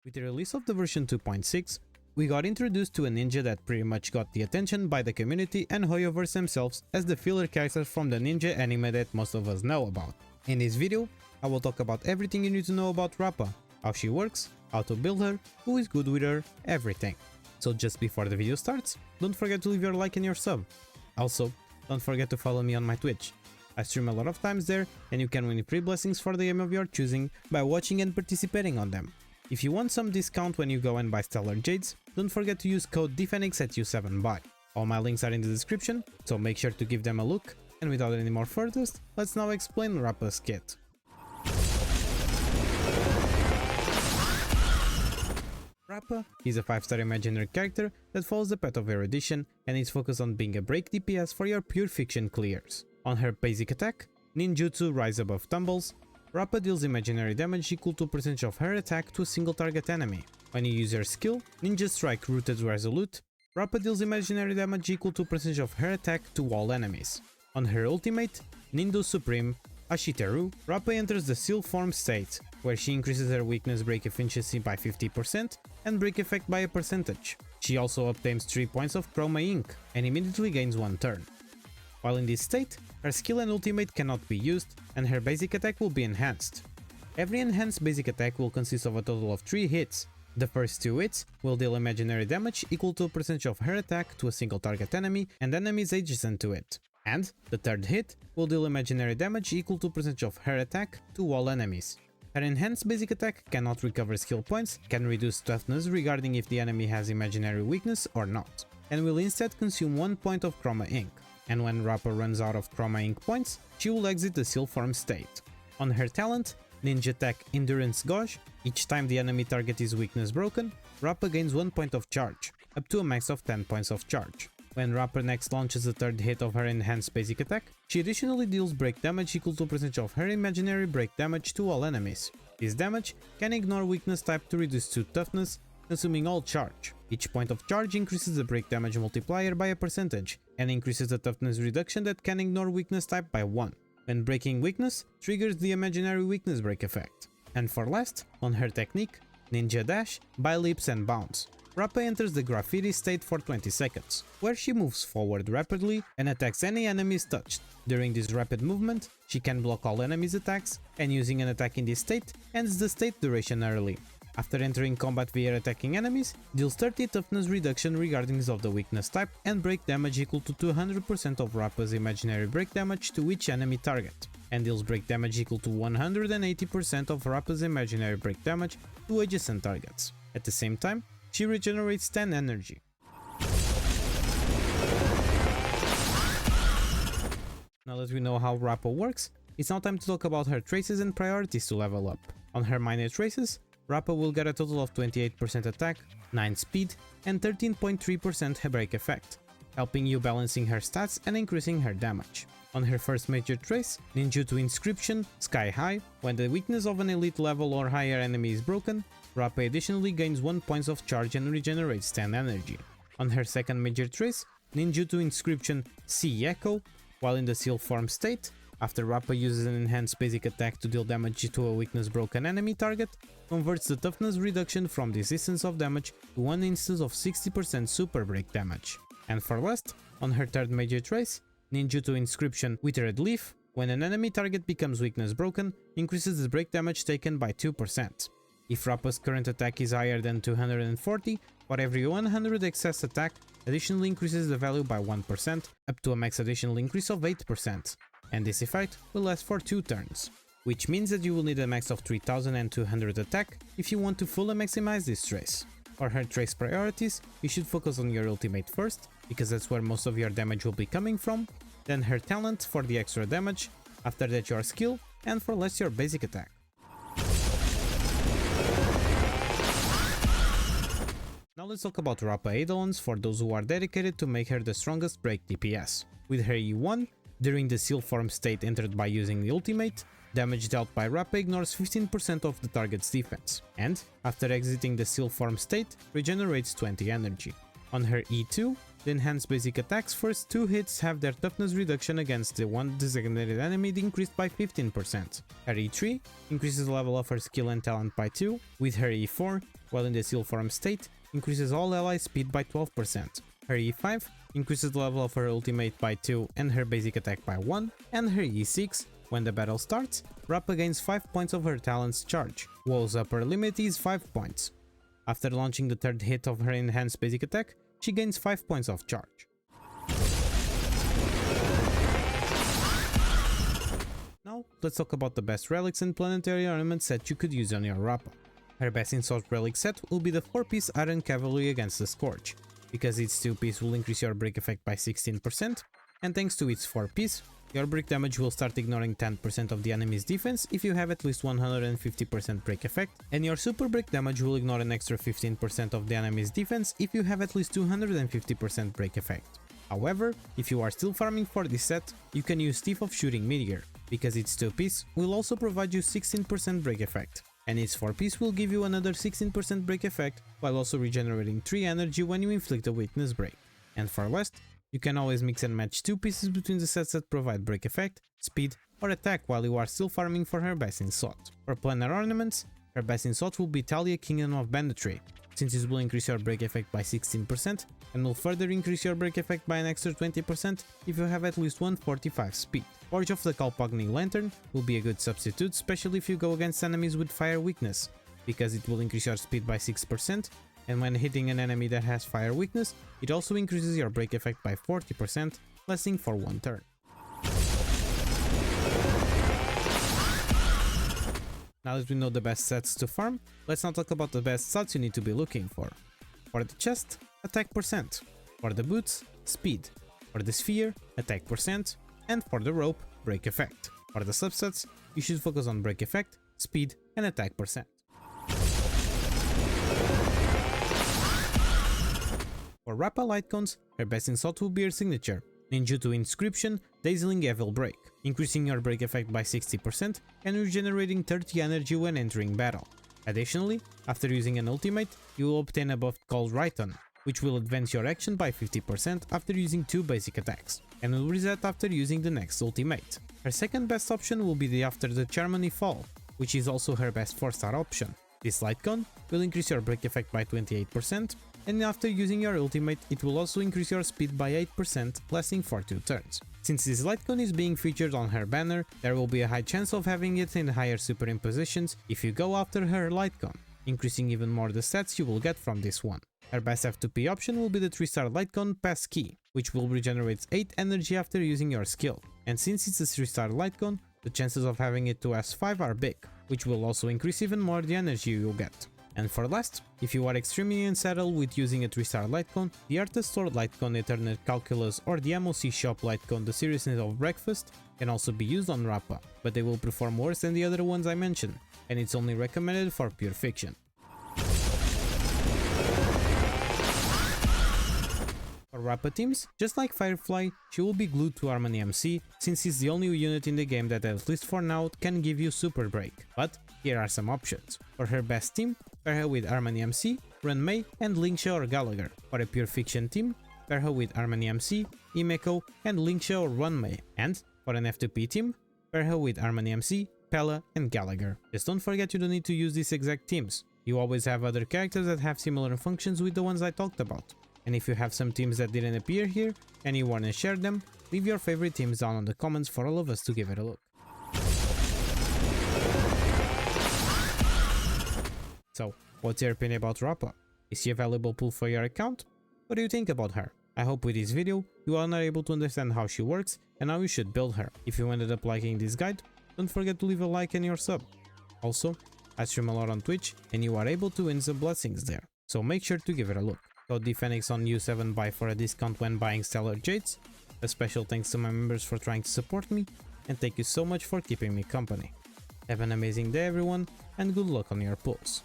With the release of the version 2.6, we got introduced to a ninja that pretty much got the attention by the community and Hoyoverse themselves as the filler character from the ninja anime that most of us know about. In this video, I will talk about everything you need to know about Rappa, how she works, how to build her, who is good with her, everything. So just before the video starts, don't forget to leave your like and your sub. Also, don't forget to follow me on my Twitch. I stream a lot of times there and you can win free blessings for the game of your choosing by watching and participating on them. If you want some discount when you go and buy Stellar Jades, don't forget to use code DFENIX at U7BUY. All my links are in the description, so make sure to give them a look, and without any more further, let's now explain Rappa's kit. Rappa is a 5-star imaginary character that follows the path of erudition and is focused on being a break DPS for your pure fiction clears. On her basic attack, Ninjutsu Rise Above Tumbles, Rappa deals imaginary damage equal to % of her attack to a single target enemy. When you use her skill, Ninja Strike Rooted Resolute, Rappa deals imaginary damage equal to % of her attack to all enemies. On her ultimate, Nindo Supreme Ashiteru, Rappa enters the Seal Form state, where she increases her weakness break efficiency by 50% and break effect by a percentage. She also obtains 3 points of Chroma Ink and immediately gains 1 turn. While in this state, her skill and ultimate cannot be used, and her basic attack will be enhanced. Every enhanced basic attack will consist of a total of 3 hits. The first 2 hits will deal imaginary damage equal to a % of her attack to a single target enemy and enemies adjacent to it. And the third hit will deal imaginary damage equal to % of her attack to all enemies. Her enhanced basic attack cannot recover skill points, can reduce toughness regarding if the enemy has imaginary weakness or not, and will instead consume 1 point of Chroma Ink. And when Rappa runs out of Chroma Ink points, she will exit the Seal Form state. On her talent, Ninja Tech Endurance Gauge, each time the enemy target is weakness broken, Rappa gains 1 point of charge, up to a max of 10 points of charge. When Rappa next launches the third hit of her enhanced basic attack, she additionally deals break damage equal to % of her imaginary break damage to all enemies. This damage can ignore weakness type to reduce to toughness, consuming all charge. Each point of charge increases the break damage multiplier by a percentage, and increases the toughness reduction that can ignore weakness type by 1. When breaking weakness, triggers the imaginary weakness break effect. And for last, on her technique, Ninja Dash, by leaps and bounds, Rappa enters the graffiti state for 20 seconds, where she moves forward rapidly and attacks any enemies touched. During this rapid movement, she can block all enemies' attacks, and using an attack in this state ends the state duration early. After entering combat via attacking enemies, deals 30 toughness reduction regardless of the weakness type and break damage equal to 200% of Rappa's imaginary break damage to each enemy target, and deals break damage equal to 180% of Rappa's imaginary break damage to adjacent targets. At the same time, she regenerates 10 energy. Now that we know how Rappa works, it's now time to talk about her traces and priorities to level up. On her minor traces, Rappa will get a total of 28% attack, 9 speed, and 13.3% break effect, helping you balancing her stats and increasing her damage. On her first major trace, Ninjutsu Inscription Sky High, when the weakness of an elite level or higher enemy is broken, Rappa additionally gains 1 point of charge and regenerates 10 energy. On her second major trace, Ninjutsu Inscription Sea Echo, while in the Seal Form state, after Rappa uses an enhanced basic attack to deal damage to a weakness broken enemy target, converts the toughness reduction from this instance of damage to one instance of 60% super break damage. And for last, on her third major trace, Ninjutsu Inscription Withered Leaf, when an enemy target becomes weakness broken, increases the break damage taken by 2%. If Rappa's current attack is higher than 240, for every 100 excess attack, additionally increases the value by 1%, up to a max additional increase of 8%. And this effect will last for 2 turns, which means that you will need a max of 3200 attack if you want to fully maximize this trace. For her trace priorities, you should focus on your ultimate first, because that's where most of your damage will be coming from, then her talent for the extra damage, after that your skill, and for less your basic attack. Now let's talk about Rappa Eidolons for those who are dedicated to make her the strongest break DPS. With her E1, during the Seal Form state entered by using the ultimate, damage dealt by Rappa ignores 15% of the target's defense, and, after exiting the Seal Form state, regenerates 20 energy. On her E2, the enhanced basic attack's first 2 hits have their toughness reduction against the one designated enemy increased by 15%. Her E3 increases the level of her skill and talent by 2, with her E4, while in the seal form state, increases all ally speed by 12%. Her E5 increases the level of her ultimate by 2 and her basic attack by 1, and her E6, when the battle starts, Rappa gains 5 points of her talent's charge, Woe's upper limit is 5 points. After launching the third hit of her enhanced basic attack, she gains 5 points of charge. Now, let's talk about the best relics and planetary ornaments that you could use on your Rappa. Her best insult relic set will be the 4-piece Iron Cavalry against the Scourge, because its 2-piece will increase your break effect by 16%, and thanks to its 4-piece, your break damage will start ignoring 10% of the enemy's defense if you have at least 150% break effect, and your super break damage will ignore an extra 15% of the enemy's defense if you have at least 250% break effect. However, if you are still farming for this set, you can use Thief of Shooting Meteor, because its 2-piece will also provide you 16% break effect, and its 4-piece will give you another 16% break effect while also regenerating 3 energy when you inflict a weakness break. And for last, you can always mix and match 2 pieces between the sets that provide break effect, speed, or attack while you are still farming for her best insult. For planar ornaments, her best insult will be Talia Kingdom of Banditry, since it will increase your break effect by 16% and will further increase your break effect by an extra 20% if you have at least 145 speed. Forge of the Kalpagni Lantern will be a good substitute, especially if you go against enemies with fire weakness, because it will increase your speed by 6%, and when hitting an enemy that has fire weakness, it also increases your break effect by 40%, lasting for 1 turn. Now that we know the best sets to farm, let's now talk about the best stats you need to be looking for. For the chest, attack percent. For the boots, speed. For the sphere, attack percent. And for the rope, break effect. For the subsets, you should focus on break effect, speed, and attack percent. For Rappa Lightcones, her best insult will be her signature, Ninjutsu Inscription, Dazzling Evil Break, increasing your break effect by 60% and regenerating 30 energy when entering battle. Additionally, after using an ultimate, you will obtain a buff called Rhyton, which will advance your action by 50% after using 2 basic attacks, and will reset after using the next ultimate. Her second best option will be the After the Charmony Fall, which is also her best 4-star option. This Lightcone will increase your break effect by 28%, and after using your ultimate, it will also increase your speed by 8%, lasting for 2 turns. Since this Lightcone is being featured on her banner, there will be a high chance of having it in higher superimpositions if you go after her Lightcone, increasing even more the stats you will get from this one. Her best F2P option will be the 3-star Lightcone Pass Key, which will regenerate 8 energy after using your skill, and since it's a 3-star Lightcone, the chances of having it to S5 are big, which will also increase even more the energy you'll get. And for last, if you are extremely unsettled with using a 3-star Lightcone, the Artist Store Lightcone Eternate Calculus or the MOC Shop Lightcone The Seriousness of Breakfast can also be used on Rappa, but they will perform worse than the other ones I mentioned, and it's only recommended for pure fiction. For Rappa teams, just like Firefly, she will be glued to Harmony MC, since it's the only unit in the game that at least for now can give you Super Break, but here are some options. For her best team, pair her with Harmony MC, Run Mei, and Linksha or Gallagher. For a pure fiction team, pair her with Harmony MC, Imeko, and Linksha or Run Mei. And for an F2P team, pair her with Harmony MC, Pella, and Gallagher. Just don't forget you don't need to use these exact teams. You always have other characters that have similar functions with the ones I talked about. And if you have some teams that didn't appear here and you wanna share them, leave your favorite teams down in the comments for all of us to give it a look. So, what's your opinion about Rappa? Is she a valuable pull for your account? What do you think about her? I hope with this video you are now able to understand how she works and how you should build her. If you ended up liking this guide, don't forget to leave a like and your sub. Also, I stream a lot on Twitch and you are able to win some blessings there, so make sure to give it a look. Code DPhoenix on U7Buy for a discount when buying Stellar Jades. A special thanks to my members for trying to support me, and thank you so much for keeping me company. Have an amazing day everyone, and good luck on your pulls.